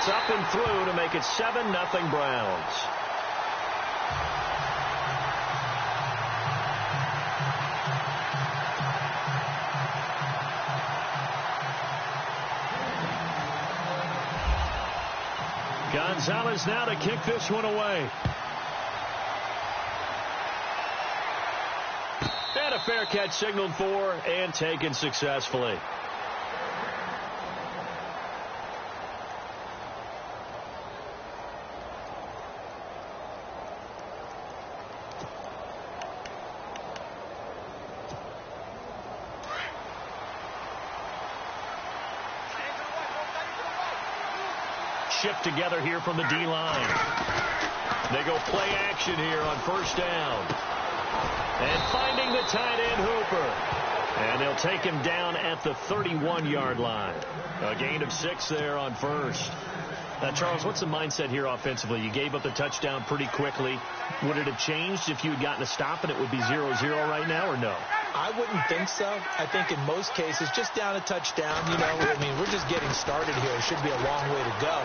It's up and through to make it 7-0 Browns. Gonzalez now to kick this one away. And a fair catch signaled for and taken successfully. Shift together here from the D-line. They go play action here on first down. And finding the tight end Hooper. And they'll take him down at the 31-yard line. A gain of 6 there on first. Now, Charles, what's the mindset here offensively? You gave up the touchdown pretty quickly. Would it have changed if you had gotten a stop and it would be 0-0 right now, or no? I wouldn't think so. I think in most cases, just down a touchdown, you know, I mean, we're just getting started here. It should be a long way to go.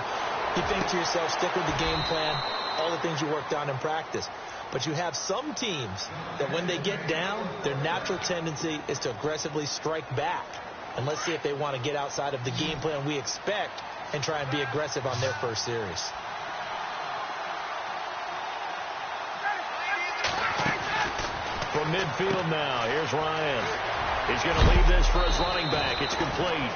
You think to yourself, stick with the game plan, all the things you worked on in practice. But you have some teams that when they get down, their natural tendency is to aggressively strike back. And let's see if they want to get outside of the game plan we expect and try and be aggressive on their first series. From midfield now, here's Ryan. He's going to leave this for his running back. It's complete.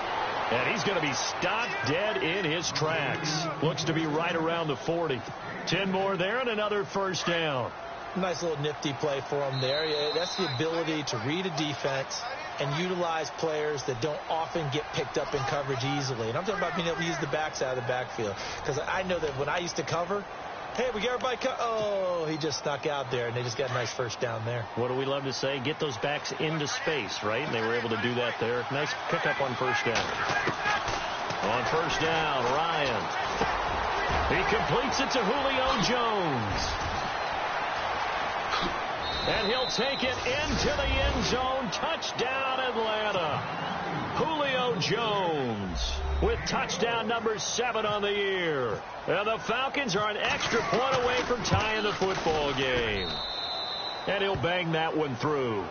And he's going to be stopped dead in his tracks. Looks to be right around the 40. 10 more there and another first down. Nice little nifty play for him there. Yeah, that's the ability to read a defense and utilize players that don't often get picked up in coverage easily. And I'm talking about being able to use the backside of the backfield. Because I know that when I used to cover, hey, we get everybody oh, he just snuck out there, and they just got a nice first down there. What do we love to say? Get those backs into space, right? And they were able to do that there. Nice pickup on first down. On first down, Ryan. He completes it to Julio Jones. And he'll take it into the end zone. Touchdown, Atlanta. Julio Jones with touchdown number 7 on the year. And the Falcons are an extra point away from tying the football game. And he'll bang that one through.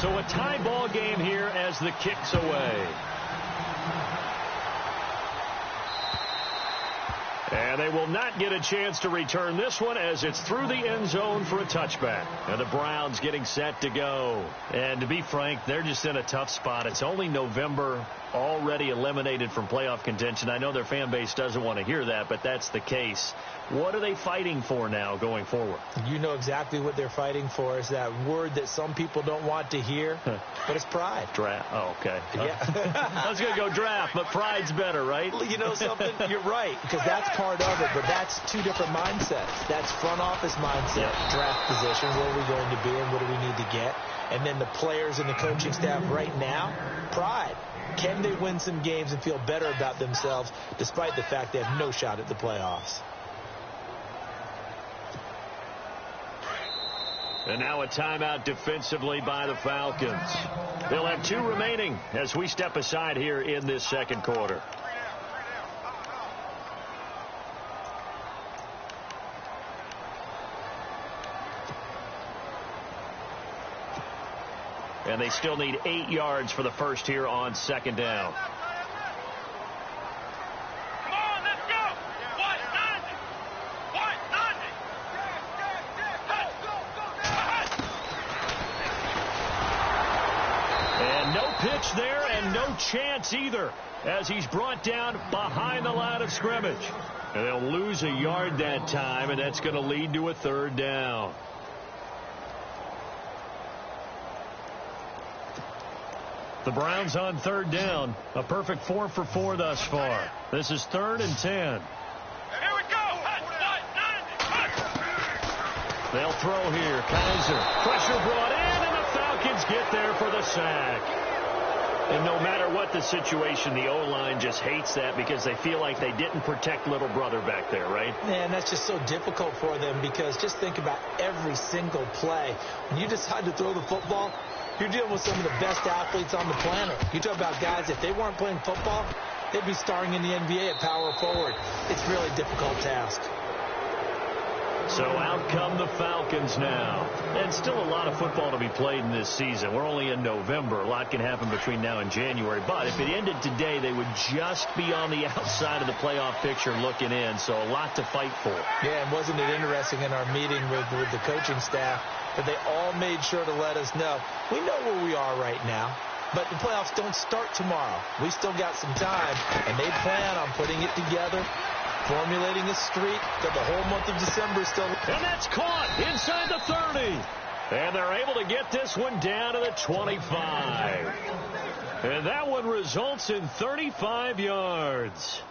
So a tie ball game here as the kick's away. And they will not get a chance to return this one as it's through the end zone for a touchback. And the Browns getting set to go. And to be frank, they're just in a tough spot. It's only November, already eliminated from playoff contention. I know their fan base doesn't want to hear that, but that's the case. What are they fighting for now going forward? You know exactly what they're fighting for. Is that word that some people don't want to hear, but it's pride. Draft. Oh, okay. Yeah. I was going to go draft, but pride's better, right? Well, you know something? You're right, because that's part of it, but that's two different mindsets. That's front office mindset, draft position, where are we going to be and what do we need to get? And then the players and the coaching staff right now, pride. Can they win some games and feel better about themselves despite the fact they have no shot at the playoffs? And now a timeout defensively by the Falcons. They'll have 2 remaining as we step aside here in this second quarter. And they still need 8 yards for the first here on second down. Pitch there and no chance either as he's brought down behind the line of scrimmage. And they'll lose a yard that time, and that's going to lead to a third down. The Browns on third down. A perfect 4 for 4 thus far. This is 3rd and 10. Here we go. They'll throw here. Kaiser. Pressure brought in, and the Falcons get there for the sack. And no matter what the situation, the O-line just hates that because they feel like they didn't protect little brother back there, right? Man, that's just so difficult for them because just think about every single play. When you decide to throw the football, you're dealing with some of the best athletes on the planet. You talk about guys, if they weren't playing football, they'd be starring in the NBA at power forward. It's a really difficult task. So out come the Falcons now. And still a lot of football to be played in this season. We're only in November. A lot can happen between now and January. But if it ended today, they would just be on the outside of the playoff picture looking in. So a lot to fight for. Yeah, and wasn't it interesting in our meeting with the coaching staff that they all made sure to let us know, we know where we are right now, but the playoffs don't start tomorrow. We still got some time, and they plan on putting it together, formulating a streak that the whole month of December is still. And that's caught inside the 30. And they're able to get this one down to the 25. And that one results in 35 yards.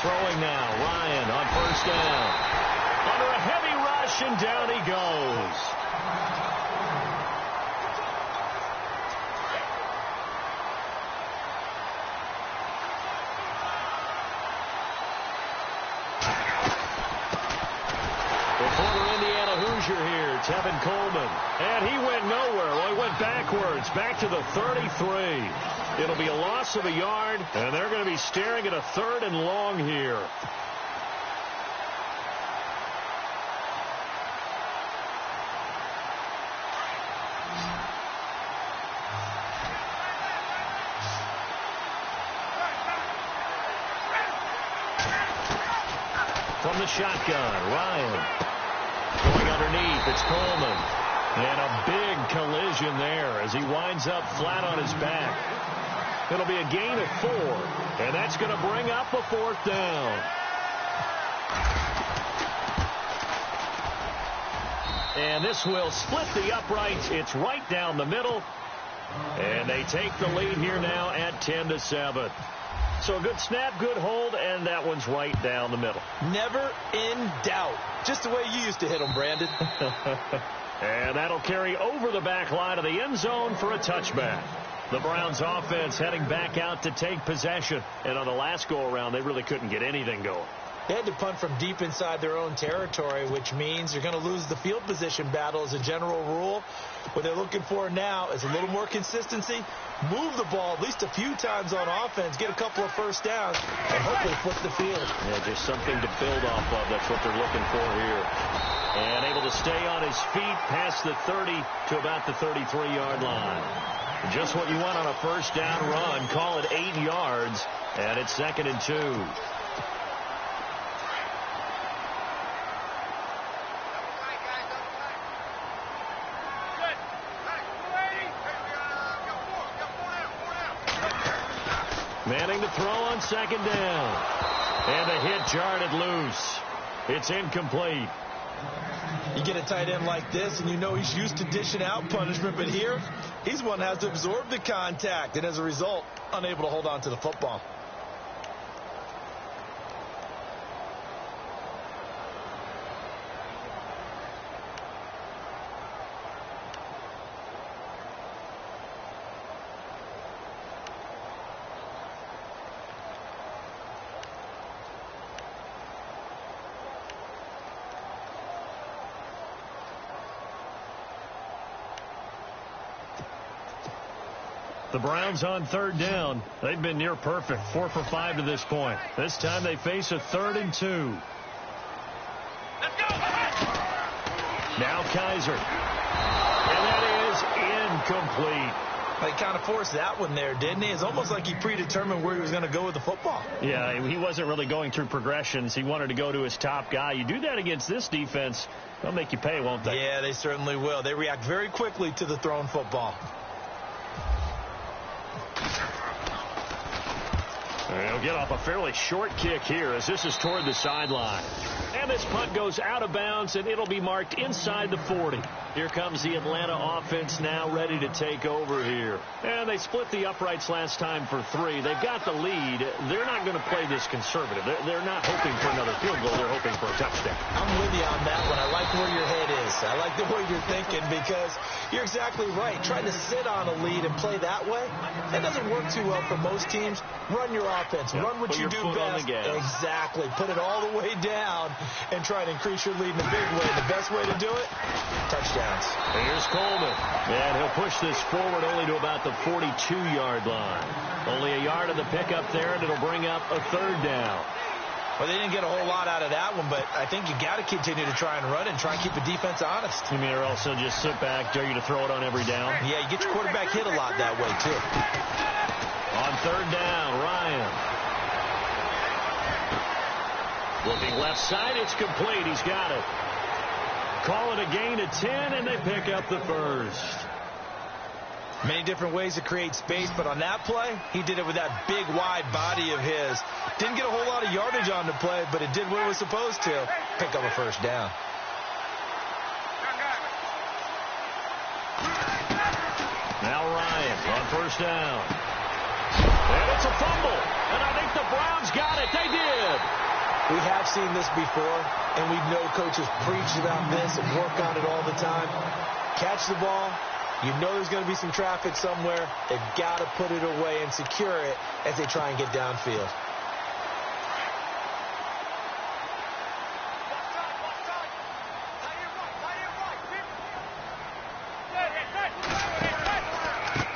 Throwing now, Ryan on first down. Under a heavy rush, and down he goes. Here, Tevin Coleman. And he went nowhere. Well, he went backwards, back to the 33. It'll be a loss of a yard, and they're going to be staring at a 3rd and long here. From the shotgun, Ryan. Going underneath, it's Coleman. And a big collision there as he winds up flat on his back. It'll be a gain of 4, and that's going to bring up a 4th down. And this will split the uprights. It's right down the middle. And they take the lead here now at 10-7. So a good snap, good hold, and that one's right down the middle. Never in doubt. Just the way you used to hit them, Brandon. And that'll carry over the back line of the end zone for a touchback. The Browns offense heading back out to take possession. And on the last go-around, they really couldn't get anything going. They had to punt from deep inside their own territory, which means you're going to lose the field position battle as a general rule. What they're looking for now is a little more consistency, move the ball at least a few times on offense, get a couple of first downs, and hopefully flip the field. Yeah, just something to build off of. That's what they're looking for here. And able to stay on his feet past the 30 to about the 33-yard line. Just what you want on a first down run. Call it 8 yards, and it's 2nd and 2. Manning to throw on 2nd down. And the hit jarred loose. It's incomplete. You get a tight end like this, and you know he's used to dishing out punishment, but here, he's one that has to absorb the contact, and as a result, unable to hold on to the football. The Browns on 3rd down. They've been near perfect, 4 for 5 to this point. This time they face a 3rd and 2. Let's go. Now Kaiser. And that is incomplete. He kind of forced that one there, didn't he? It's almost like he predetermined where he was going to go with the football. Yeah, he wasn't really going through progressions. He wanted to go to his top guy. You do that against this defense, they'll make you pay, won't they? Yeah, they certainly will. They react very quickly to the thrown football. He'll get off a fairly short kick here as this is toward the sideline. And this punt goes out of bounds, and it'll be marked inside the 40. Here comes the Atlanta offense now ready to take over here. And they split the uprights last time for 3. They've got the lead. They're not going to play this conservative. They're not hoping for another field goal. They're hoping for a touchdown. I'm with you on that one. I like where your head is. I like the way you're thinking because you're exactly right. Trying to sit on a lead and play that way, that doesn't work too well for most teams. Run your offense. Yep. Run what Put you your do foot on best. the gas. Exactly. Put it all the way down and try to increase your lead in a big way. The best way to do it, touchdowns. Here's Coleman. And he'll push this forward only to about the 42-yard line. Only a yard of the pickup there, and it'll bring up a 3rd down. Well, they didn't get a whole lot out of that one, but I think you got to continue to try and run and try and keep the defense honest. You mean, or also just sit back, dare you to throw it on every down? Yeah, you get your quarterback hit a lot that way, too. On 3rd down, Ryan. Looking left side, it's complete. He's got it. Call it a gain of 10, and they pick up the 1st. Many different ways to create space, but on that play, he did it with that big, wide body of his. Didn't get a whole lot of yardage on the play, but it did what it was supposed to. Pick up a 1st down. Now Ryan on 1st down. And it's a fumble. And I think the Browns got it. They did. We have seen this before, and we know coaches preach about this and work on it all the time. Catch the ball. You know there's going to be some traffic somewhere. They've got to put it away and secure it as they try and get downfield.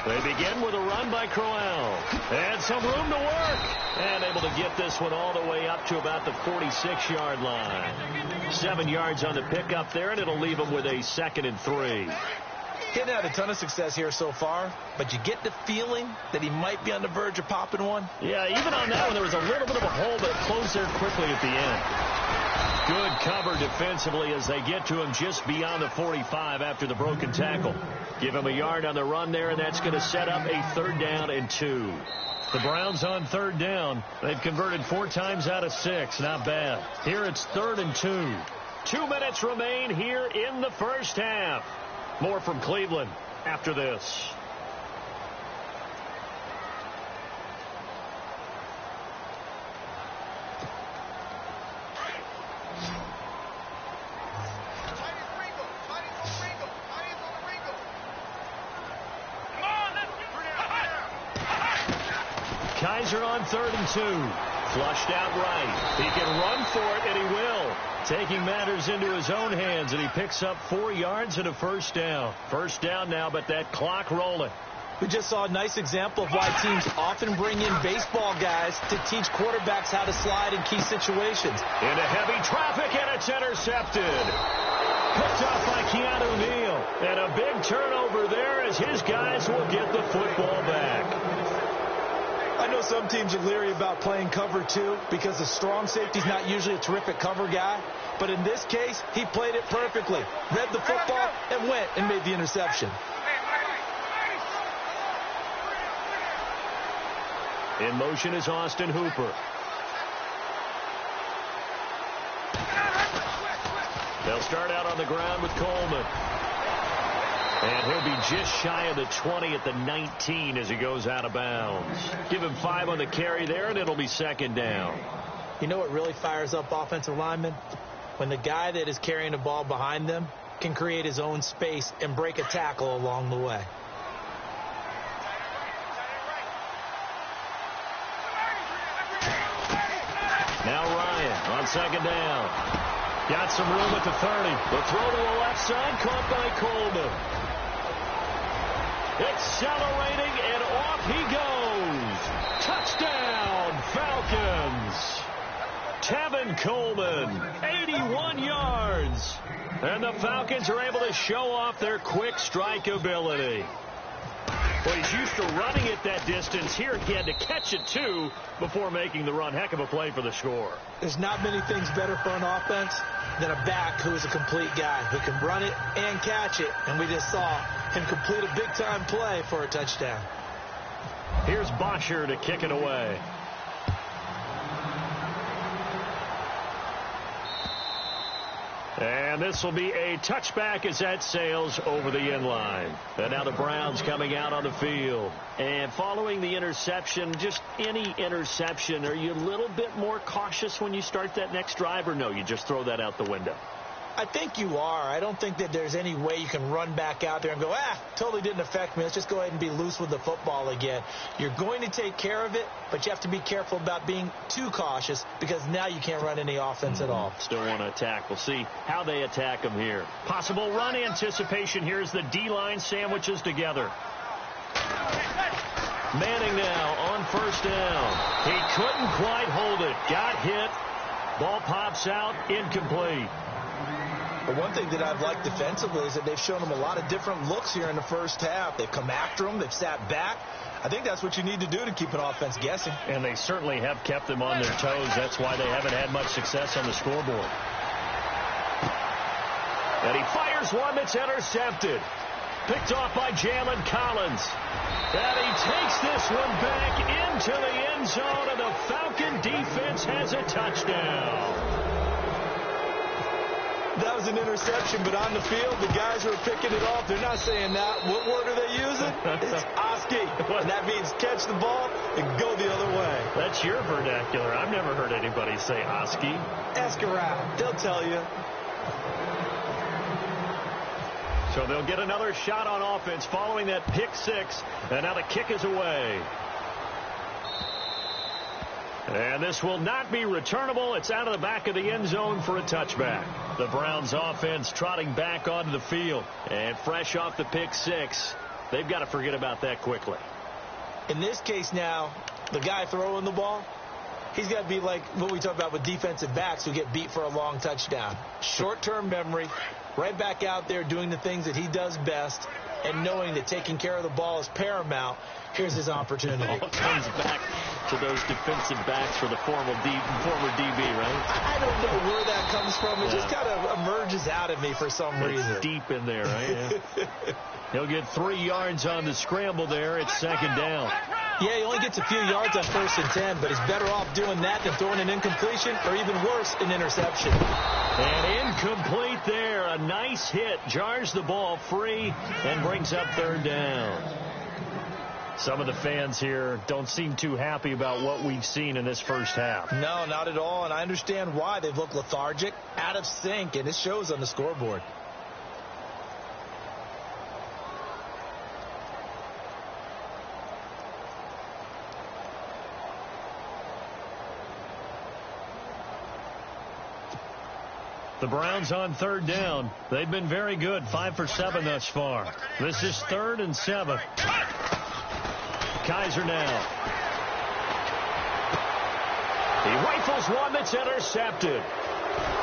They begin with a run by Crowell. And some room to work. And able to get this one all the way up to about the 46-yard line. 7 yards on the pickup there, and it'll leave them with a 2nd and 3. He hasn't had a ton of success here so far, but you get the feeling that he might be on the verge of popping one. Yeah, even on that one, there was a little bit of a hole, but it closed there quickly at the end. Good cover defensively as they get to him just beyond the 45 after the broken tackle. Give him a yard on the run there, and that's going to set up a 3rd down and 2. The Browns on 3rd down. They've converted 4 times out of 6. Not bad. Here it's 3rd and 2. 2 minutes remain here in the 1st half. More from Cleveland after this. Kaiser on 3rd and 2. Flushed out right. He can run for it, and he will. Taking matters into his own hands, and he picks up 4 yards and a 1st down. 1st down now, but that clock rolling. We just saw a nice example of why teams often bring in baseball guys to teach quarterbacks how to slide in key situations. Into heavy traffic, and it's intercepted. Picked off by Keanu Neal. And a big turnover there as his guys will get the football back. I know some teams are leery about playing cover 2 because the strong safety's not usually a terrific cover guy. But in this case, he played it perfectly. Read the football and went and made the interception. In motion is Austin Hooper. They'll start out on the ground with Coleman. And he'll be just shy of the 20 at the 19 as he goes out of bounds. Give him 5 on the carry there, and it'll be 2nd down. You know what really fires up offensive linemen? When the guy that is carrying the ball behind them can create his own space and break a tackle along the way. Now Ryan on 2nd down. Got some room at the 30. The throw to the left side, caught by Coleman. Accelerating, and off he goes. Touchdown, Falcons. Tevin Coleman, 81 yards. And the Falcons are able to show off their quick strike ability. Well, he's used to running it that distance. Here he had to catch it, too, before making the run. Heck of a play for the score. There's not many things better for an offense than a back who is a complete guy who can run it and catch it. And we just saw him complete a big-time play for a touchdown. Here's Bottcher to kick it away. And this will be a touchback as that sails over the end line. And now the Browns coming out on the field. And following the interception, just any interception, are you a little bit more cautious when you start that next drive, or no, you just throw that out the window? I think you are. I don't think that there's any way you can run back out there and go, totally didn't affect me. Let's just go ahead and be loose with the football again. You're going to take care of it, but you have to be careful about being too cautious because now you can't run any offense at all. Still want to attack. We'll see how they attack them here. Possible run anticipation here as the D-line sandwiches together. Manning now on first down. He couldn't quite hold it. Got hit. Ball pops out. Incomplete. But one thing that I've liked defensively is that they've shown them a lot of different looks here in the first half. They've come after them. They've sat back. I think that's what you need to do to keep an offense guessing. And they certainly have kept them on their toes. That's why they haven't had much success on the scoreboard. And he fires one that's intercepted. Picked off by Jalen Collins. And he takes this one back into the end zone, and the Falcon defense has a touchdown. That was an interception, but on the field, the guys who are picking it off, they're not saying that. What word are they using? It's Oski. And that means catch the ball and go the other way. That's your vernacular. I've never heard anybody say Oski. Ask around. They'll tell you. So they'll get another shot on offense following that pick six. And now the kick is away. And this will not be returnable. It's out of the back of the end zone for a touchback. The Browns offense trotting back onto the field. And fresh off the pick six, they've got to forget about that quickly. In this case now, the guy throwing the ball, he's got to be like what we talk about with defensive backs who get beat for a long touchdown. Short-term memory, right back out there doing the things that he does best, and knowing that taking care of the ball is paramount. Here's his opportunity. All comes back to those defensive backs for the former DB, right? I don't know where that comes from. It just kind of emerges out of me for some reason. It's deep in there, right? Yeah. He'll get 3 yards on the scramble there. It's second down. Yeah, he only gets a few yards on 1st and 10, but he's better off doing that than throwing an incompletion or even worse, an interception. And incomplete there. A nice hit. Jars the ball free and brings up 3rd down. Some of the fans here don't seem too happy about what we've seen in this first half. No, not at all, and I understand why. They've looked lethargic, out of sync, and it shows on the scoreboard. The Browns on 3rd down. They've been very good, 5 for 7 thus far. This is 3rd and 7. Kaiser now. He rifles one that's intercepted.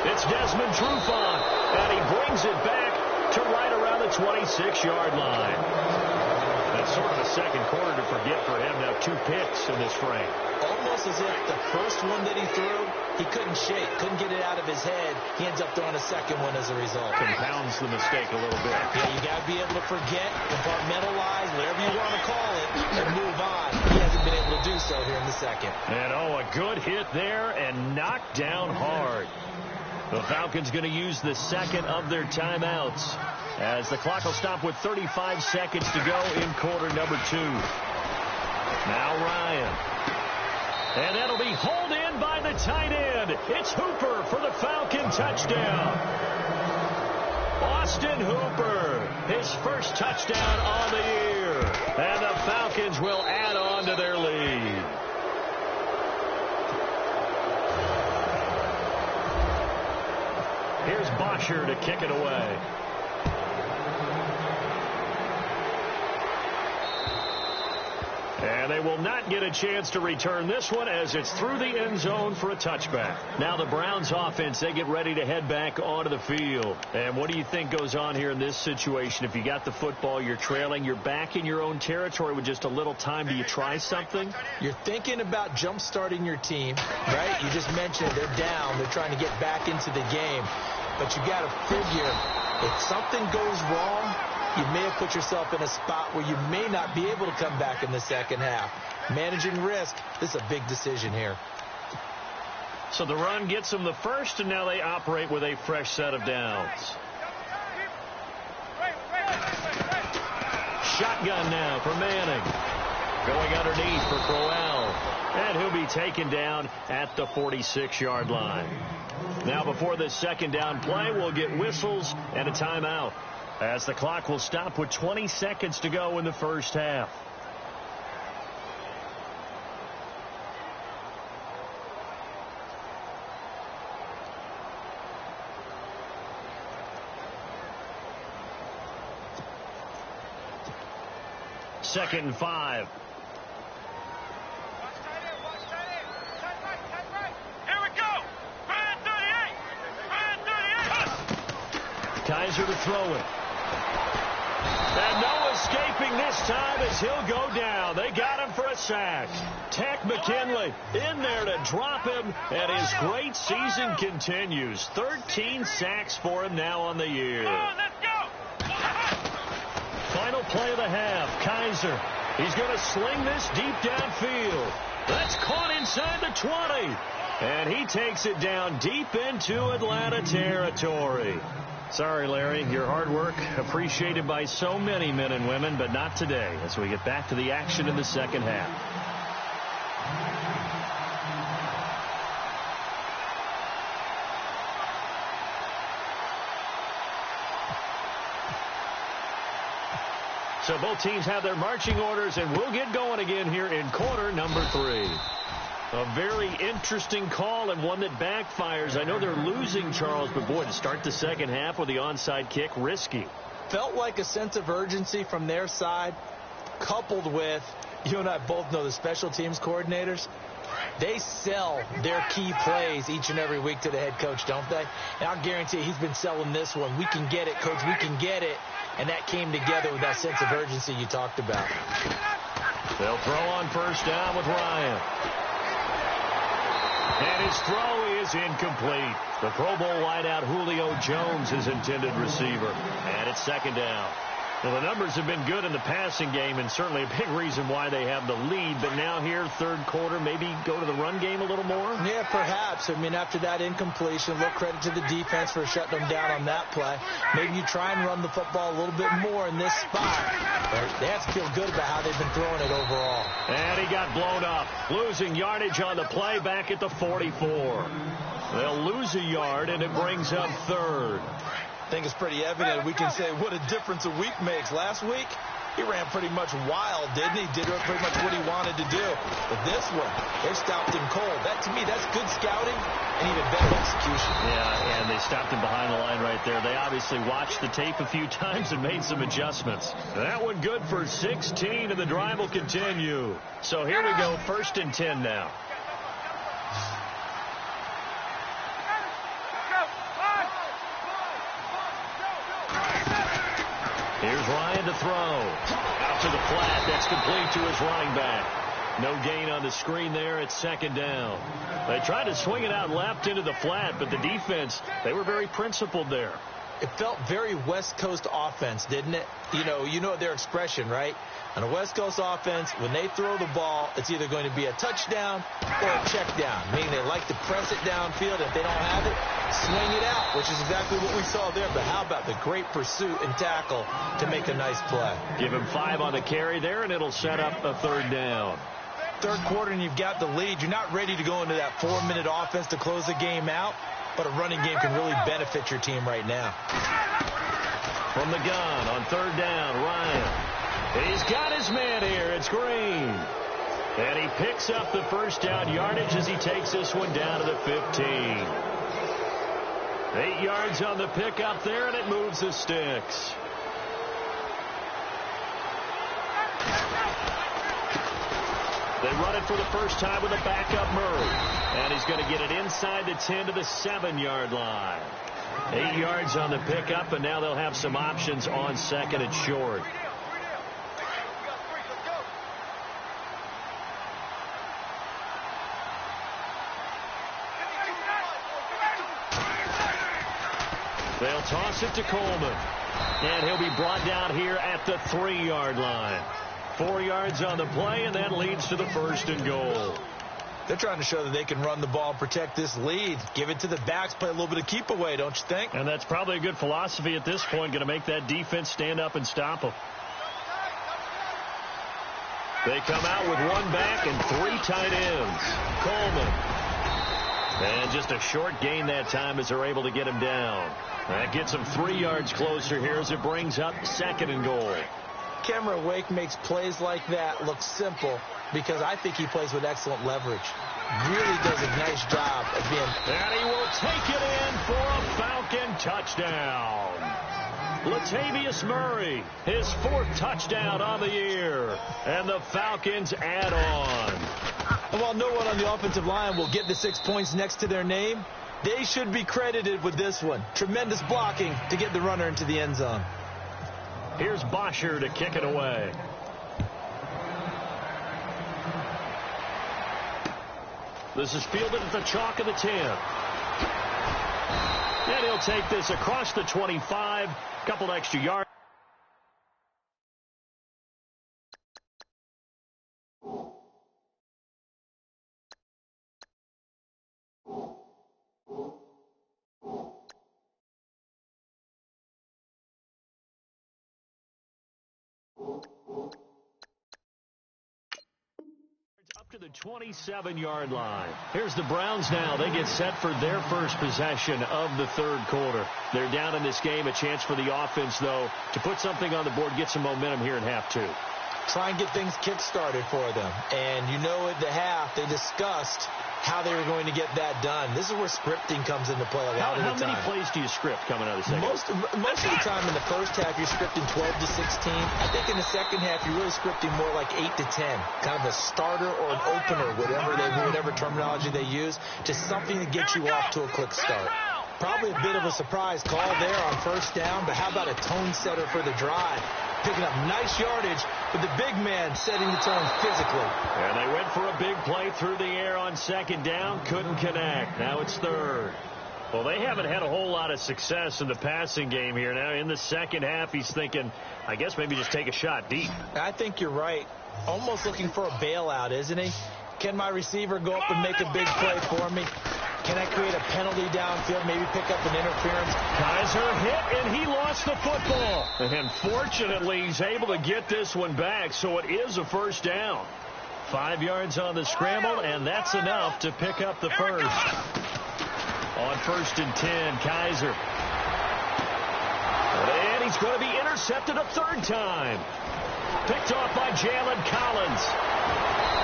It's Desmond Trufant, and he brings it back to right around the 26-yard line. That's sort of a second quarter to forget for him. Now 2 picks in this frame. Almost as if the first one that he threw, he couldn't shake, couldn't get it out of his head. He ends up throwing a second one as a result. Compounds the mistake a little bit. Yeah, you got to be able to forget, compartmentalize, whatever you want to call it, and move on. He hasn't been able to do so here in the second. And, a good hit there and knocked down hard. The Falcons going to use the second of their timeouts as the clock will stop with 35 seconds to go in quarter number 2. Now Ryan. And that'll be hauled in by the tight end. It's Hooper for the Falcon touchdown. Austin Hooper, his first touchdown on the year. And the Falcons will add on to their lead. Here's Bosher to kick it away. And they will not get a chance to return this one as it's through the end zone for a touchback. Now the Browns offense, they get ready to head back onto the field. And what do you think goes on here in this situation? If you got the football, you're trailing, you're back in your own territory with just a little time. Do you try something? You're thinking about jump-starting your team, right? You just mentioned they're down. They're trying to get back into the game. But you got to figure if something goes wrong, you may have put yourself in a spot where you may not be able to come back in the second half. Managing risk, this is a big decision here. So the run gets them the first, and now they operate with a fresh set of downs. Shotgun now for Manning. Going underneath for Crowell. And he'll be taken down at the 46-yard line. Now before this second down play, we'll get whistles and a timeout, as the clock will stop with 20 seconds to go in the first half. Second and 5. Here we go. Brand 38. Brand 38. Kaiser to throw it. And no escaping this time as he'll go down. They got him for a sack. Tech McKinley in there to drop him, and his great season continues. 13 sacks for him now on the year. Let's go. Final play of the half. Kaiser. He's going to sling this deep downfield. That's caught inside the 20. And he takes it down deep into Atlanta territory. Sorry, Larry. Your hard work appreciated by so many men and women, but not today as we get back to the action in the second half. So both teams have their marching orders, and we'll get going again here in quarter number 3. A very interesting call and one that backfires. I know they're losing, Charles, but boy, to start the second half with the onside kick, risky. Felt like a sense of urgency from their side, coupled with, you and I both know the special teams coordinators. They sell their key plays each and every week to the head coach, don't they? And I'll guarantee he's been selling this one. We can get it, coach. We can get it. And that came together with that sense of urgency you talked about. They'll throw on first down with Ryan. And his throw is incomplete. The Pro Bowl wideout Julio Jones, his intended receiver. And it's second down. Well, the numbers have been good in the passing game, and certainly a big reason why they have the lead. But now here, third quarter, maybe go to the run game a little more? Yeah, perhaps. I mean, after that incompletion, a little credit to the defense for shutting them down on that play. Maybe you try and run the football a little bit more in this spot. But they have to feel good about how they've been throwing it overall. And he got blown up, losing yardage on the play back at the 44. They'll lose a yard, and it brings up third. I think it's pretty evident. We can say what a difference a week makes. Last week, he ran pretty much wild, didn't he? Did pretty much what he wanted to do. But this one, they stopped him cold. That, to me, that's good scouting and even better execution. Yeah, and they stopped him behind the line right there. They obviously watched the tape a few times and made some adjustments. That one good for 16, and the drive will continue. So here we go, 1st and 10 now. Here's Ryan to throw. Out to the flat. That's complete to his running back. No gain on the screen there. It's second down. They tried to swing it out left into the flat, but the defense, they were very principled there. It felt very West Coast offense, didn't it? You know their expression, right? On a West Coast offense, when they throw the ball, it's either going to be a touchdown or a check down, meaning they like to press it downfield. If they don't have it, swing it out, which is exactly what we saw there. But how about the great pursuit and tackle to make a nice play? Give him 5 on the carry there, and it'll set up a third down. Third quarter, and you've got the lead. You're not ready to go into that 4-minute offense to close the game out, but a running game can really benefit your team right now. From the gun on third down, Ryan. He's got his man here. It's Green. And he picks up the first down yardage as he takes this one down to the 15. 8 yards on the pickup there, and it moves the sticks. They run it for the first time with a backup Murray. And he's going to get it inside the 10 to the 7-yard line. 8 yards on the pickup, and now they'll have some options on second and short. They'll toss it to Coleman. And he'll be brought down here at the 3-yard line. 4 yards on the play, and that leads to the 1st and goal. They're trying to show that they can run the ball and protect this lead. Give it to the backs, play a little bit of keep away, don't you think? And that's probably a good philosophy at this point, going to make that defense stand up and stop them. They come out with one back and 3 tight ends. Coleman. And just a short gain that time as they're able to get him down. That gets him 3 yards closer here as it brings up 2nd and goal. Cameron Wake makes plays like that look simple because I think he plays with excellent leverage. Really does a nice job of being... And he will take it in for a Falcon touchdown. Latavius Murray, his 4th touchdown on the year. And the Falcons add on. And while no one on the offensive line will get the 6 points next to their name, they should be credited with this one. Tremendous blocking to get the runner into the end zone. Here's Bosher to kick it away. This is fielded at the chalk of the 10. And he'll take this across the 25. Couple extra yards. Up to the 27-yard line. Here's the Browns now. They get set for their first possession of the 3rd quarter. They're down in this game. A chance for the offense, though, to put something on the board, get some momentum here in half 2. Try and get things kick-started for them. And you know at the half, they discussed how they were going to get that done. This is where scripting comes into play a lot of the time. How many plays do you script coming out of the second? Most of the time in the first half, you're scripting 12 to 16. I think in the second half, you're really scripting more like 8 to 10. Kind of a starter or an opener, whatever terminology they use, just something to get you off to a quick start. Probably a bit of a surprise call there on 1st down, but how about a tone setter for the drive? Picking up nice yardage with the big man setting the tone physically. And they went for a big play through the air on 2nd down. Couldn't connect. Now it's 3rd. Well, they haven't had a whole lot of success in the passing game here. Now in the second half, he's thinking, I guess maybe just take a shot deep. I think you're right. Almost looking for a bailout, isn't he? Can my receiver go up and make a big play for me? Can I create a penalty downfield, maybe pick up an interference? Kaiser hit, and he lost the football. And fortunately, he's able to get this one back, so it is a 1st down. 5 yards on the scramble, and that's enough to pick up the first. On 1st and 10, Kaiser. And he's going to be intercepted a 3rd time. Picked off by Jalen Collins.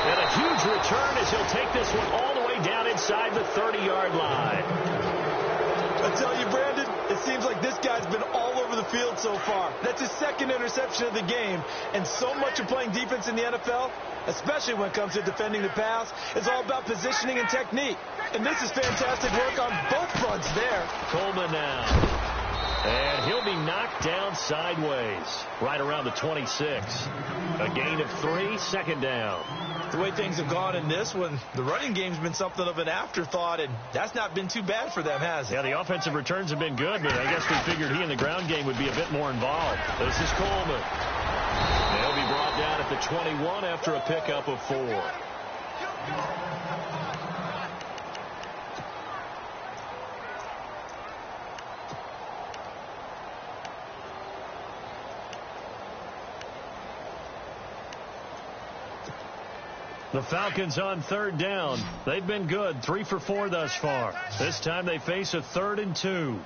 And a huge return as he'll take this one all the way down inside the 30-yard line. I tell you, Brandon, it seems like this guy's been all over the field so far. That's his 2nd interception of the game. And so much of playing defense in the NFL, especially when it comes to defending the pass, is all about positioning and technique. And this is fantastic work on both fronts there. Coleman now. And he'll be knocked down sideways, right around the 26. A gain of 3, 2nd down. The way things have gone in this one, the running game's been something of an afterthought, and that's not been too bad for them, has it? Yeah, the offensive returns have been good, but I guess we figured he in the ground game would be a bit more involved. This is Coleman. They'll be brought down at the 21 after a pickup of 4. The Falcons on 3rd down. They've been good, 3 for 4 thus far. This time they face a 3rd and 2.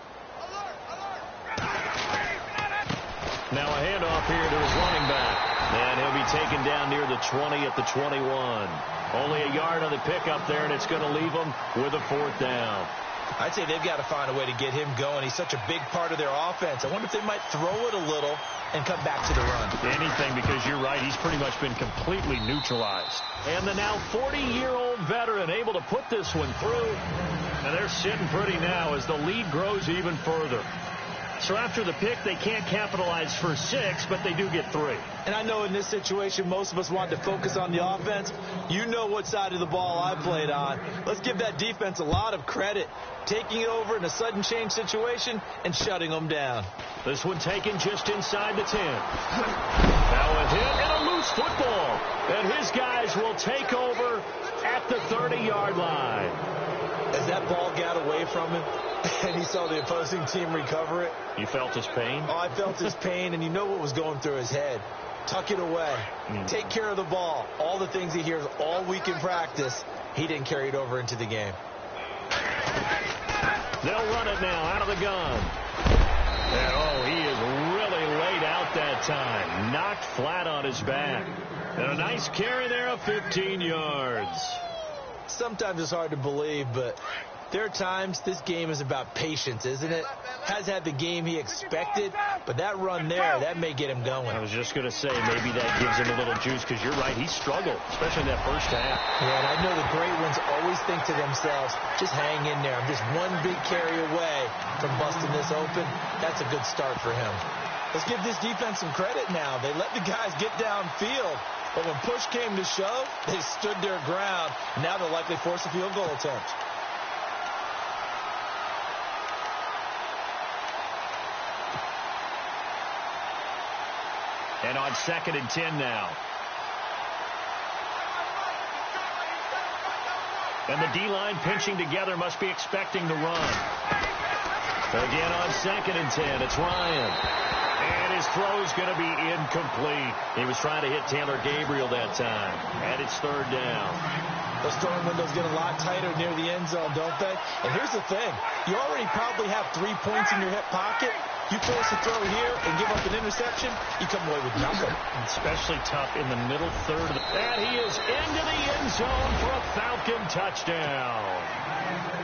Now a handoff here to his running back. And he'll be taken down near the 20 at the 21. Only a yard on the pickup there, and it's going to leave them with a 4th down. I'd say they've got to find a way to get him going. He's such a big part of their offense. I wonder if they might throw it a little and come back to the run. Anything, because you're right. He's pretty much been completely neutralized. And the now 40-year-old veteran able to put this one through. And they're sitting pretty now as the lead grows even further. So after the pick, they can't capitalize for 6, but they do get 3. And I know in this situation, most of us want to focus on the offense. You know what side of the ball I played on. Let's give that defense a lot of credit. Taking it over in a sudden change situation and shutting them down. This one taken just inside the 10. Now a hit and a loose football. And his guys will take over at the 30-yard line. As that ball got away from him and he saw the opposing team recover it. You felt his pain? Oh, I felt his pain, and you know what was going through his head. Tuck it away. Take care of the ball. All the things he hears all week in practice, he didn't carry it over into the game. They'll run it now out of the gun. And, oh, he is really laid out that time. Knocked flat on his back. And a nice carry there of 15 yards. Sometimes it's hard to believe, but there are times this game is about patience, isn't it? Has had the game he expected, but that run there, that may get him going. I was just going to say, maybe that gives him a little juice, because you're right, he struggled, especially in that first half. Yeah, and I know the great ones always think to themselves, just hang in there. I'm just one big carry away from busting this open. That's a good start for him. Let's give this defense some credit now. They let the guys get downfield, but when push came to shove, they stood their ground. Now they'll likely force a field goal attempt. And on 2nd and 10 now. And the D-line pinching together, must be expecting to run. Again on 2nd and 10, it's Ryan. And his throw's going to be incomplete. He was trying to hit Taylor Gabriel that time. And it's 3rd down. Those throwing windows get a lot tighter near the end zone, don't they? And here's the thing. You already probably have 3 points in your hip pocket. You force a throw here and give up an interception, you come away with nothing. Especially tough in the middle third. And he is into the end zone for a Falcon touchdown.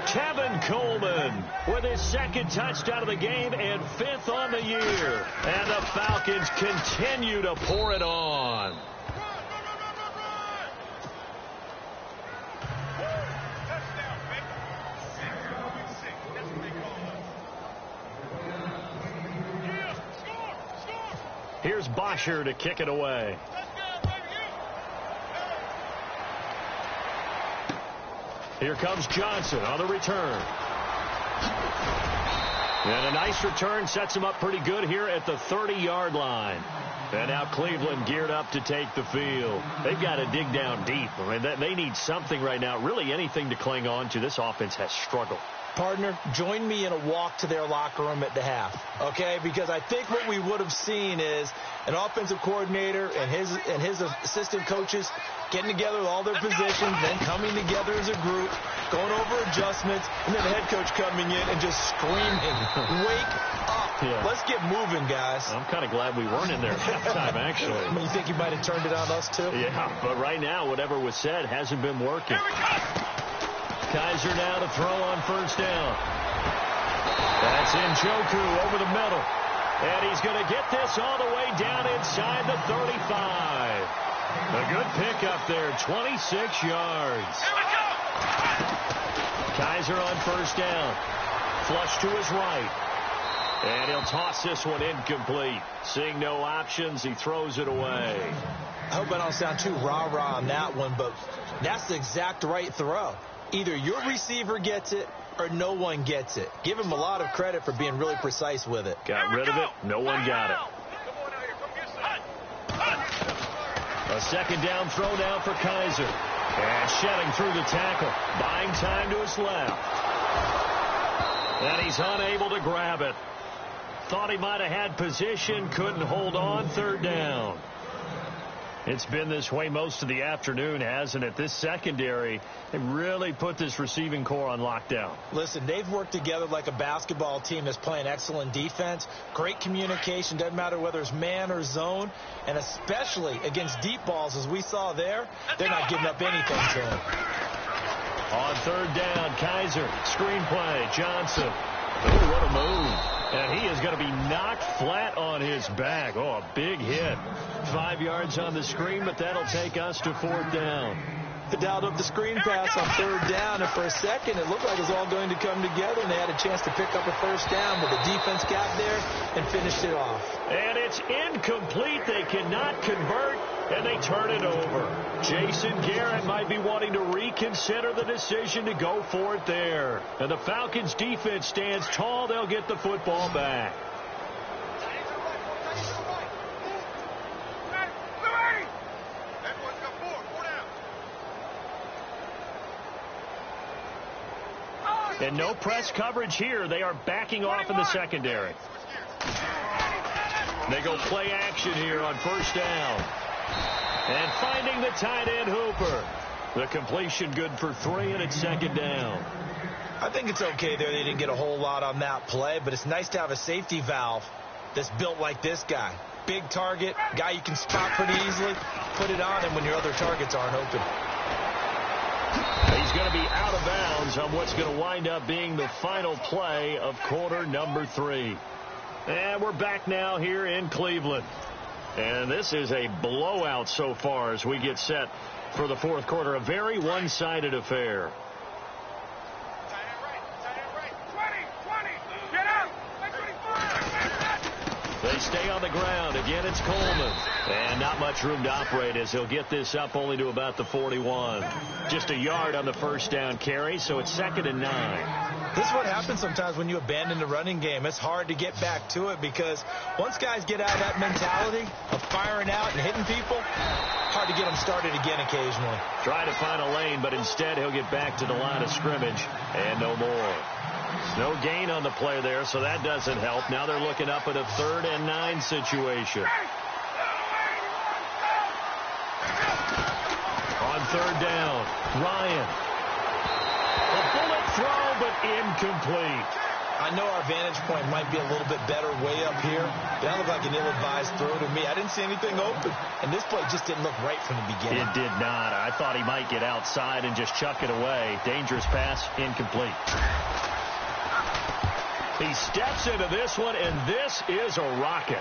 Tevin Coleman with his 2nd touchdown of the game and 5th on the year. And the Falcons continue to pour it on. Here's Bosher to kick it away. Here comes Johnson on the return. And a nice return sets him up pretty good here at the 30-yard line. And now Cleveland geared up to take the field. They've got to dig down deep. I mean, they need something right now, really anything to cling on to. This offense has struggled. Partner, join me in a walk to their locker room at the half, okay? Because I think what we would have seen is an offensive coordinator and his assistant coaches getting together with all their positions, then coming together as a group, going over adjustments, and then the head coach coming in and just screaming, wake up. Yeah. Let's get moving, guys. I'm kind of glad we weren't in there at halftime, actually. You think you might have turned it on us, too? Yeah, but right now, whatever was said hasn't been working. Kaiser now to throw on 1st down. That's Njoku over the middle. And he's going to get this all the way down inside the 35. A good pickup there, 26 yards. Kaiser on 1st down. Flush to his right. And he'll toss this one incomplete. Seeing no options, he throws it away. I hope I don't sound too rah-rah on that one, but that's the exact right throw. Either your receiver gets it or no one gets it. Give him a lot of credit for being really precise with it. Got rid of it. No one got it. A 2nd down throw now for Kaiser. And shedding through the tackle. Buying time to his left. And he's unable to grab it. Thought he might have had position. Couldn't hold on. 3rd down. It's been this way most of the afternoon, hasn't it? This secondary, they really put this receiving core on lockdown. Listen, they've worked together like a basketball team that's playing excellent defense. Great communication, doesn't matter whether it's man or zone. And especially against deep balls, as we saw there, they're not giving up anything to him. On 3rd down, Kaiser, screenplay, Johnson. Oh, what a move. And he is going to be knocked flat on his back. Oh, a big hit. 5 yards on the screen, but that'll take us to 4th down. They dialed up the screen pass on 3rd down, and for a second it looked like it was all going to come together, and they had a chance to pick up a 1st down, but the defense got there and finished it off. And it's incomplete. They cannot convert, and they turn it over. Jason Garrett might be wanting to reconsider the decision to go for it there. And the Falcons' defense stands tall. They'll get the football back. And no press coverage here. They are backing off in the secondary. They go play action here on first down. And finding the tight end Hooper. The completion good for 3, and it's second down. I think it's okay there. They didn't get a whole lot on that play, but it's nice to have a safety valve that's built like this guy. Big target, guy you can spot pretty easily. Put it on him when your other targets aren't open. He's going to be out of bounds on what's going to wind up being the final play of quarter number 3. And we're back now here in Cleveland. And this is a blowout so far as we get set for the fourth quarter. A very one-sided affair. They stay on the ground. Again, it's Coleman. And not much room to operate as he'll get this up only to about the 41. Just a yard on the first down carry, so it's 2nd and 9. This is what happens sometimes when you abandon the running game. It's hard to get back to it because once guys get out of that mentality of firing out and hitting people, hard to get them started again occasionally. Try to find a lane, but instead he'll get back to the line of scrimmage and no more. No gain on the play there, so that doesn't help. Now they're looking up at a 3rd and 9 situation. On 3rd down, Ryan. A bullet throw, but incomplete. I know our vantage point might be a little bit better way up here. That looked like an ill-advised throw to me. I didn't see anything open. And this play just didn't look right from the beginning. It did not. I thought he might get outside and just chuck it away. Dangerous pass, incomplete. He steps into this one, and this is a rocket.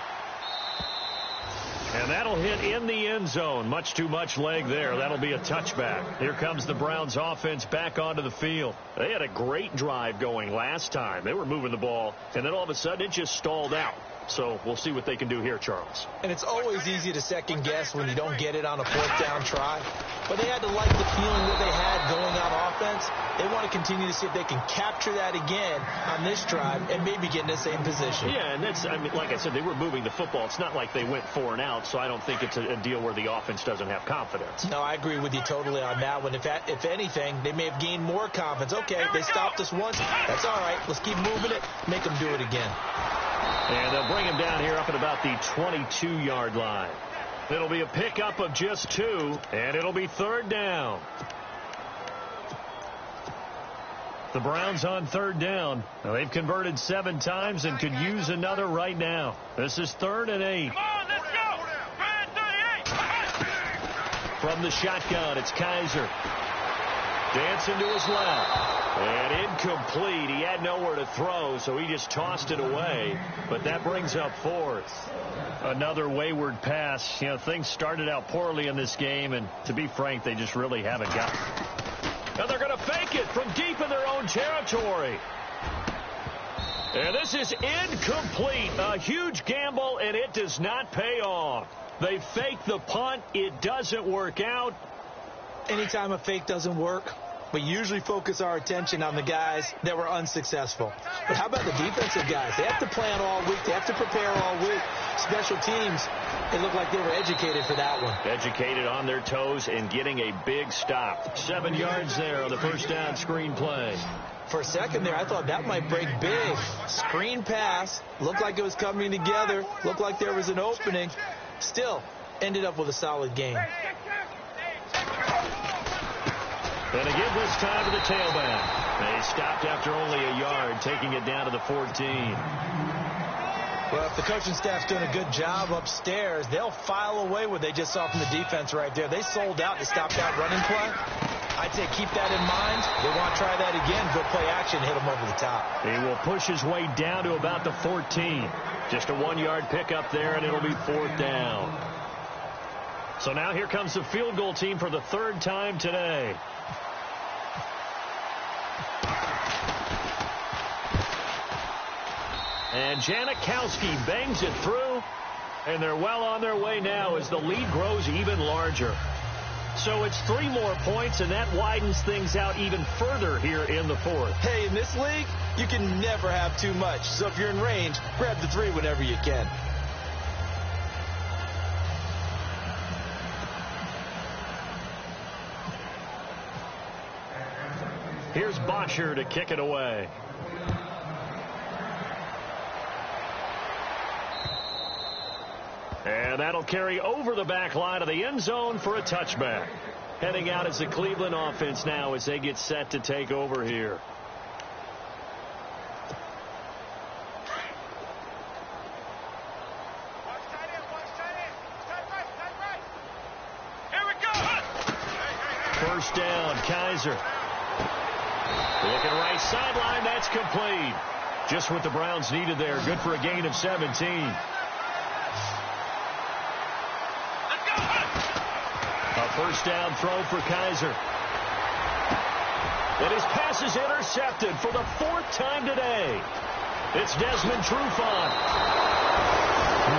And that'll hit in the end zone. Much too much leg there. That'll be a touchback. Here comes the Browns offense back onto the field. They had a great drive going last time. They were moving the ball, and then all of a sudden it just stalled out. So we'll see what they can do here, Charles. And it's always easy to second guess when you don't get it on a 4th down try. But they had to like the feeling that they had going on offense. They want to continue to see if they can capture that again on this drive and maybe get in the same position. Yeah, and that's, I mean, like I said, they were moving the football. It's not like they went 4 and out, so I don't think it's a deal where the offense doesn't have confidence. No, I agree with you totally on that one. If anything, they may have gained more confidence. Okay, they stopped us once. That's all right. Let's keep moving it. Make them do it again. And they'll bring him down here up at about the 22-yard line. It'll be a pickup of just 2, and it'll be 3rd down. The Browns on 3rd down. Now, they've converted 7 times and could use another right now. This is 3rd and 8. Come on, let's go. 38. From the shotgun, it's Kaiser. Dancing to his left. And incomplete. He had nowhere to throw, so he just tossed it away. But that brings up 4th. Another wayward pass. You know, things started out poorly in this game, and to be frank, they just really haven't got it. Now they're going to fake it from deep in their own territory. And this is incomplete. A huge gamble, and it does not pay off. They fake the punt. It doesn't work out. Anytime a fake doesn't work, we usually focus our attention on the guys that were unsuccessful. But how about the defensive guys? They have to plan all week. They have to prepare all week. Special teams, it looked like they were educated for that one. Educated on their toes and getting a big stop. 7 yards there on the first down screen play. For a second there, I thought that might break big. Screen pass. Looked like it was coming together. Looked like there was an opening. Still, ended up with a solid game. And again this time to the tailback. They stopped after only a yard, taking it down to the 14. Well, if the coaching staff's doing a good job upstairs, they'll file away what they just saw from the defense right there. They sold out to stop that running play. I'd say keep that in mind. They want to try that again. Go play action, hit them over the top. He will push his way down to about the 14. Just a 1-yard pickup there, and it'll be 4th down. So now here comes the field goal team for the 3rd time today. And Janikowski bangs it through, and they're well on their way now as the lead grows even larger. So it's 3 more points, and that widens things out even further here in the 4th. Hey, in this league, you can never have too much. So if you're in range, grab the 3 whenever you can. Here's Bosher to kick it away. And that'll carry over the back line of the end zone for a touchback. Heading out is the Cleveland offense now as they get set to take over here. First down, Kaiser. Looking right sideline, that's complete. Just what the Browns needed there. Good for a gain of 17. A first down throw for Kaiser. And his pass is intercepted for the 4th time today. It's Desmond Trufant.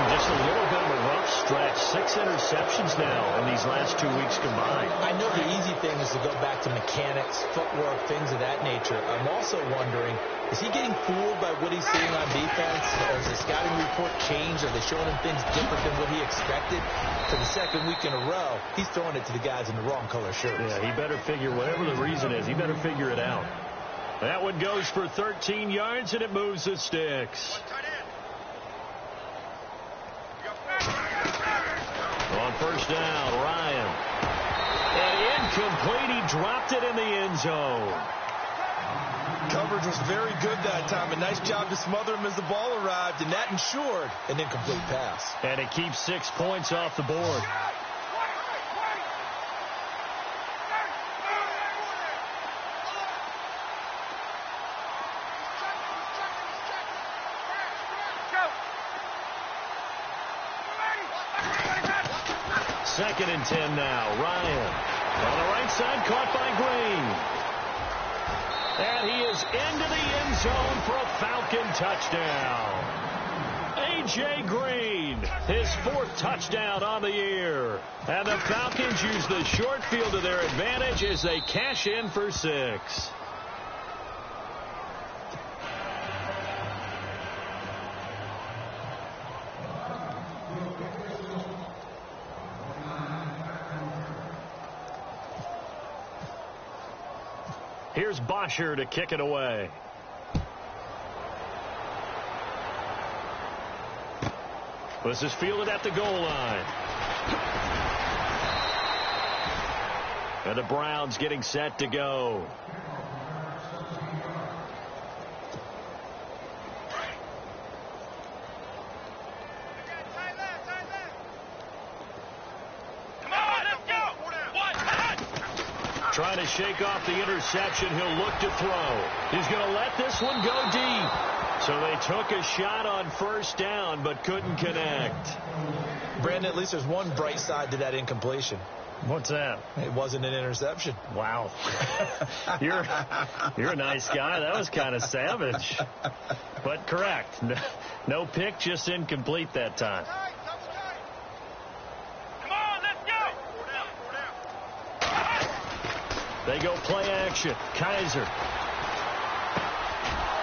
Just a little bit of a rough stretch. 6 interceptions now in these last 2 weeks combined. I know the easy thing is to go back to mechanics, footwork, things of that nature. I'm also wondering, is he getting fooled by what he's seeing on defense? Or has the scouting report changed? Are they showing him things different than what he expected? For the 2nd week in a row, he's throwing it to the guys in the wrong color shirts. Yeah, he better figure, whatever the reason is, he better figure it out. That one goes for 13 yards, and it moves the sticks. On first down, Ryan. And incomplete. He dropped it in the end zone. Coverage was very good that time. A nice job to smother him as the ball arrived, and that ensured an incomplete pass. And it keeps 6 points off the board. Second and 10 now. Ryan on the right side, caught by Green. And he is into the end zone for a Falcon touchdown. A.J. Green, his 4th touchdown on the year. And the Falcons use the short field to their advantage as they cash in for 6. Here's Bosher to kick it away. This is fielded at the goal line. And the Browns getting set to go. Trying to shake off the interception. He'll look to throw. He's going to let this one go deep. So they took a shot on first down, but couldn't connect. Brandon, at least there's one bright side to that incompletion. What's that? It wasn't an interception. Wow. You're a nice guy. That was kind of savage. But correct. No pick, just incomplete that time. They go play action. Kaiser.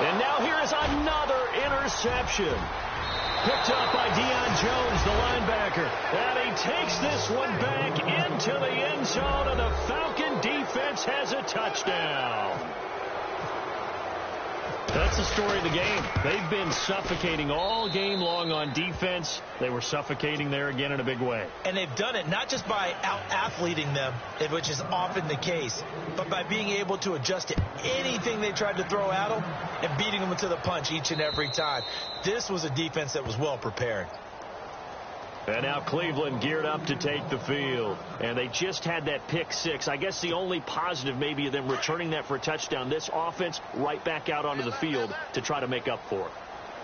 And now here is another interception. Picked up by Deion Jones, the linebacker. And he takes this one back into the end zone, and the Falcon defense has a touchdown. That's the story of the game. They've been suffocating all game long on defense. They were suffocating there again in a big way. And they've done it not just by out-athleting them, which is often the case, but by being able to adjust to anything they tried to throw at them and beating them to the punch each and every time. This was a defense that was well prepared. And now Cleveland geared up to take the field. And they just had that pick 6. I guess the only positive maybe of them returning that for a touchdown. This offense right back out onto the field to try to make up for it.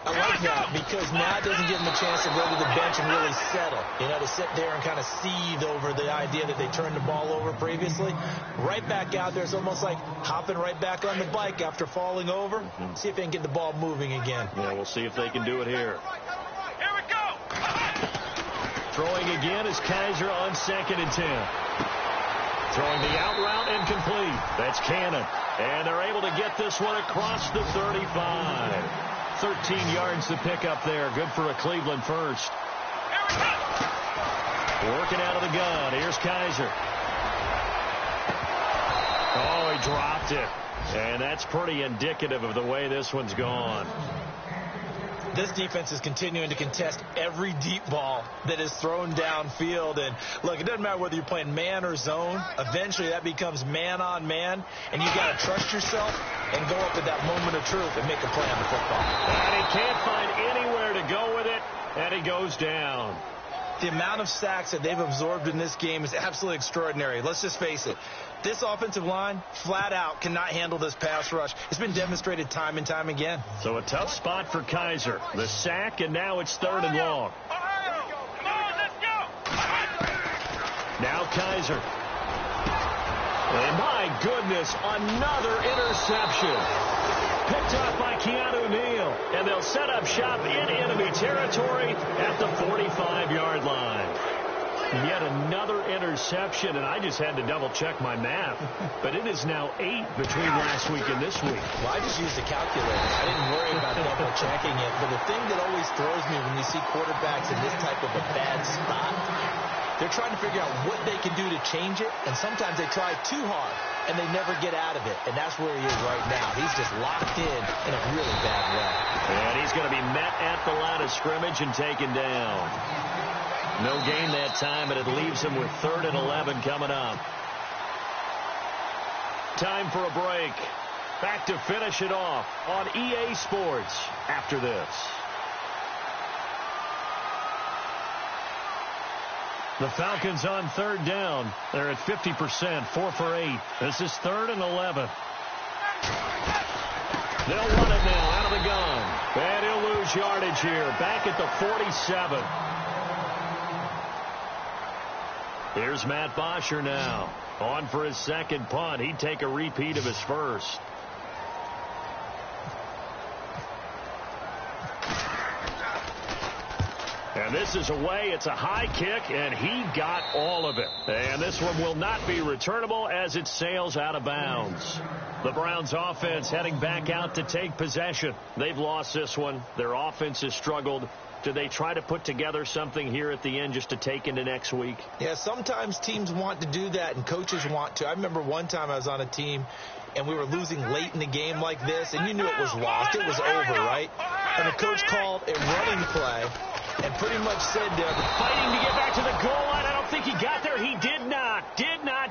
I like that because now it doesn't give them a chance to go to the bench and really settle. You know, to sit there and kind of seethe over the idea that they turned the ball over previously. Right back out there. It's almost like hopping right back on the bike after falling over. See if they can get the ball moving again. Yeah, we'll see if they can do it here. Throwing again is Kaiser on 2nd and 10. Throwing the out route incomplete. That's Cannon. And they're able to get this one across the 35. 13 yards to pick up there. Good for a Cleveland first. Working out of the gun. Here's Kaiser. Oh, he dropped it. And that's pretty indicative of the way this one's gone. This defense is continuing to contest every deep ball that is thrown downfield. And, look, it doesn't matter whether you're playing man or zone. Eventually, that becomes man on man. And you got to trust yourself and go up at that moment of truth and make a play on the football. And he can't find anywhere to go with it, and he goes down. The amount of sacks that they've absorbed in this game is absolutely extraordinary. Let's just face it. This offensive line, flat out, cannot handle this pass rush. It's been demonstrated time and time again. So a tough spot for Kaiser. The sack, and now it's 3rd and long. Now Kaiser. And my goodness, another interception. Picked off by Keanu Neal. And they'll set up shop in enemy territory at the 45-yard line. Yet another interception, and I just had to double-check my math. But it is now 8 between last week and this week. Well, I just used a calculator. I didn't worry about double-checking it. But the thing that always throws me when you see quarterbacks in this type of a bad spot, they're trying to figure out what they can do to change it, and sometimes they try too hard, and they never get out of it. And that's where he is right now. He's just locked in a really bad way. And he's going to be met at the line of scrimmage and taken down. No gain that time, and it leaves him with 3rd and 11 coming up. Time for a break. Back to finish it off on EA Sports after this. The Falcons on 3rd down. They're at 50%, 4 for 8. This is 3rd and 11. They'll run it now out of the gun. And he'll lose yardage here. Back at the 47. Here's Matt Bosher now. On for his 2nd punt. He'd take a repeat of his first. And this is away. It's a high kick, and he got all of it. And this one will not be returnable as it sails out of bounds. The Browns offense heading back out to take possession. They've lost this one. Their offense has struggled. Do they try to put together something here at the end just to take into next week? Yeah, sometimes teams want to do that, and coaches want to. I remember one time I was on a team, and we were losing late in the game like this, and you knew it was lost. It was over, right? And the coach called a running play and pretty much said fighting to get back to the goal line. I don't think he got there. He did not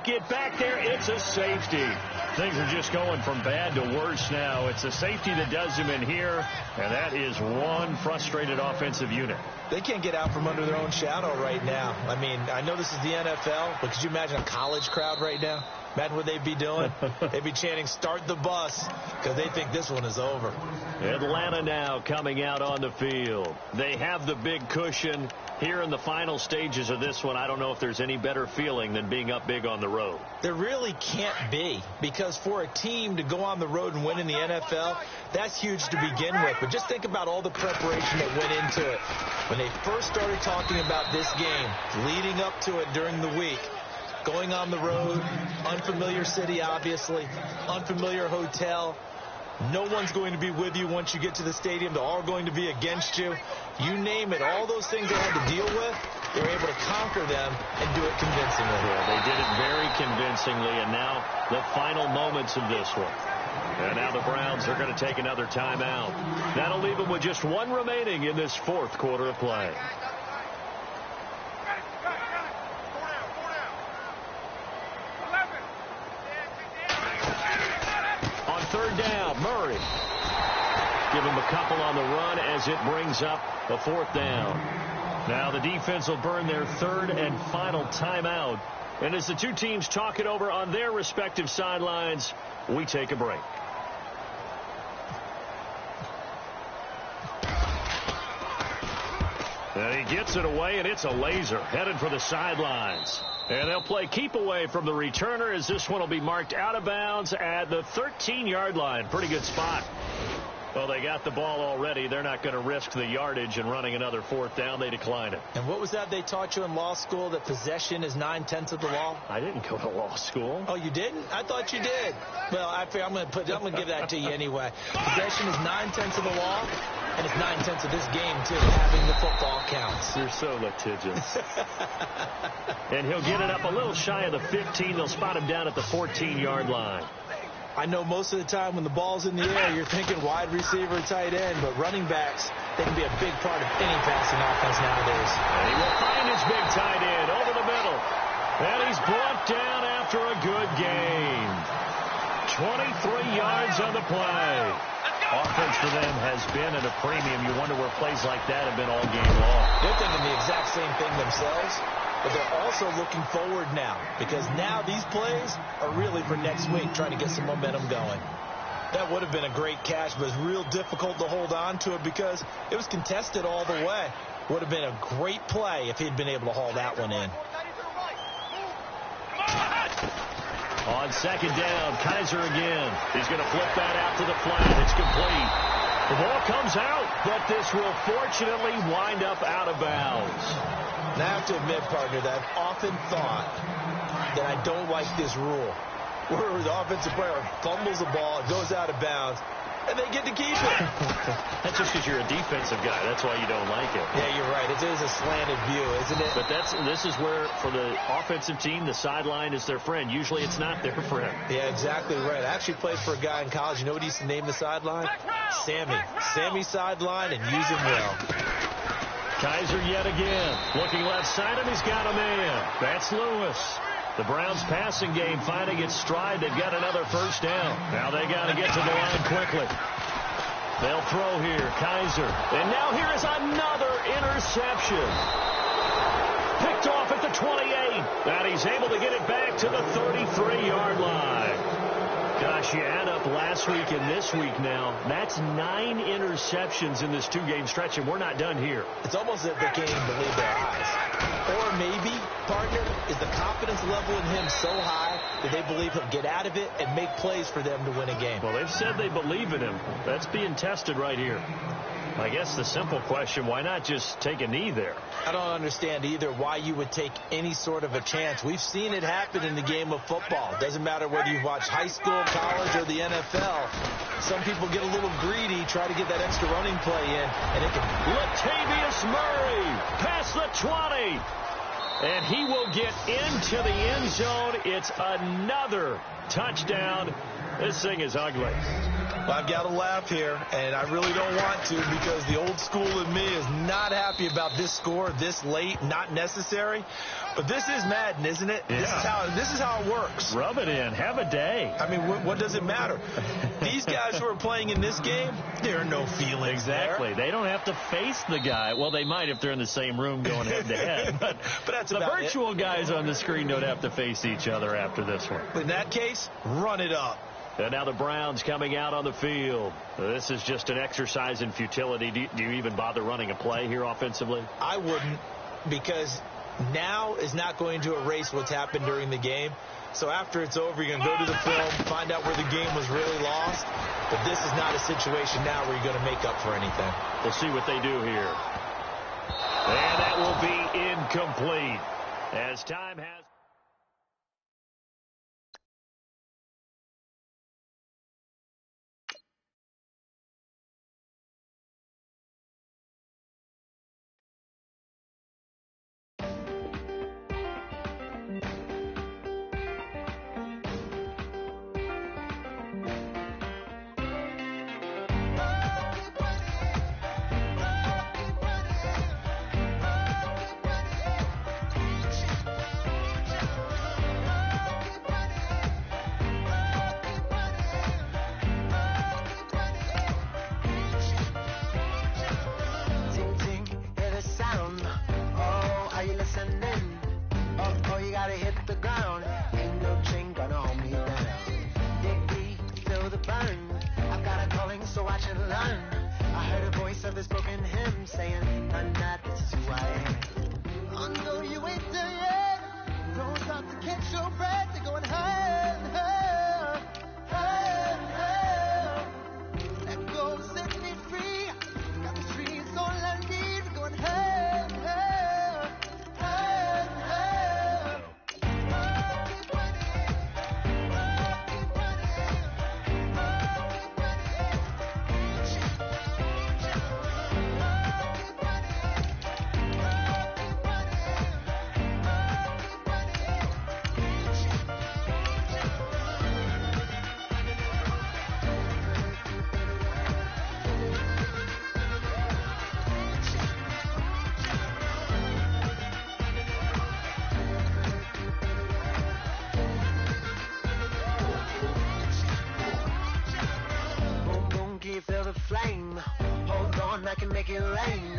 get back there. It's a safety. Things are just going from bad to worse now. It's a safety that does him in here, and that is one frustrated offensive unit. They can't get out from under their own shadow right now. I mean, I know this is the NFL, but could you imagine a college crowd right now? Imagine what they'd be doing. They'd be chanting, "Start the bus," because they think this one is over. Atlanta now coming out on the field. They have the big cushion. Here in the final stages of this one, I don't know if there's any better feeling than being up big on the road. There really can't be, because for a team to go on the road and win in the NFL, that's huge to begin with. But just think about all the preparation that went into it. When they first started talking about this game, leading up to it during the week, going on the road, unfamiliar city, obviously, unfamiliar hotel. No one's going to be with you once you get to the stadium. They're all going to be against you. You name it. All those things they had to deal with, they were able to conquer them and do it convincingly. Yeah, they did it very convincingly, and now the final moments of this one. And now the Browns are going to take another timeout. That'll leave them with just one remaining in this 4th quarter of play. On 3rd down, Murray. Give him a couple on the run as it brings up a 4th down. Now the defense will burn their 3rd and final timeout. And as the two teams talk it over on their respective sidelines, we take a break. And he gets it away, and it's a laser headed for the sidelines. And they'll play keep away from the returner as this one will be marked out of bounds at the 13-yard line. Pretty good spot. Well, they got the ball already. They're not going to risk the yardage and running another 4th down. They decline it. And what was that they taught you in law school, that possession is 9/10 of the law? I didn't go to law school. Oh, you didn't? I thought you did. Well, I'm going to give that to you anyway. Possession is 9/10 of the law, and it's 9/10 of this game, too. Having the football counts. You're so litigious. And he'll get it up a little shy of the 15. They'll spot him down at the 14-yard line. I know most of the time when the ball's in the air, you're thinking wide receiver, tight end, but running backs, they can be a big part of any passing offense nowadays. And he will find his big tight end over the middle. And he's brought down after a good game. 23 yards on the play. Offense for them has been at a premium. You wonder where plays like that have been all game long. They're thinking the exact same thing themselves, but they're also looking forward now because now these plays are really for next week, trying to get some momentum going. That would have been a great catch, but it's real difficult to hold on to it because it was contested all the way. Would have been a great play if he'd been able to haul that one in. On second down, Kaiser again. He's going to flip that out to the flat. It's complete. The ball comes out, but this will fortunately wind up out of bounds. Now, I have to admit, partner, that I've often thought that I don't like this rule, where the offensive player fumbles the ball, it goes out of bounds, and they get to keep it. That's just because you're a defensive guy. That's why you don't like it. Yeah, you're right. It is a slanted view, isn't it? But this is where, for the offensive team, the sideline is their friend. Usually it's not their friend. Yeah, exactly right. I actually played for a guy in college. You know what he used to name the sideline? Sammy. Sammy sideline, and use him well. Kaiser yet again. Looking left side, and he's got a man. That's Lewis. The Browns' passing game finding its stride. They've got another first down. Now they got to get to the line quickly. They'll throw here. Kaiser. And now here is another interception. Picked off at the 28. And he's able to get it back to the 33-yard line. Gosh, you add up last week and this week now. That's 9 interceptions in this two-game stretch, and we're not done here. It's almost as if they can't even believe their eyes. Or maybe, partner, is the confidence level in him so high that they believe he'll get out of it and make plays for them to win a game. Well, they've said they believe in him. That's being tested right here. I guess the simple question, why not just take a knee there? I don't understand either why you would take any sort of a chance. We've seen it happen in the game of football. It doesn't matter whether you watch high school, college, or the NFL. Some people get a little greedy, try to get that extra running play in, and it can... Latavius Murray past the 20. And he will get into the end zone. It's another touchdown. This thing is ugly. Well, I've got to laugh here, and I really don't want to because the old school in me is not happy about this score this late, not necessary. But this is Madden, isn't it? Yeah. This is how it works. Rub it in. Have a day. I mean, what does it matter? These guys who are playing in this game, there are no feelings Exactly. there. They don't have to face the guy. Well, they might if they're in the same room going head-to-head. But that's the about virtual it. guys on the screen don't have to face each other after this one. In that case, run it up. And now the Browns coming out on the field. This is just an exercise in futility. Do you even bother running a play here offensively? I wouldn't, because now is not going to erase what's happened during the game. So after it's over, you're going to go to the film, find out where the game was really lost. But this is not a situation now where you're going to make up for anything. We'll see what they do here. And that will be incomplete as time has... make it rain.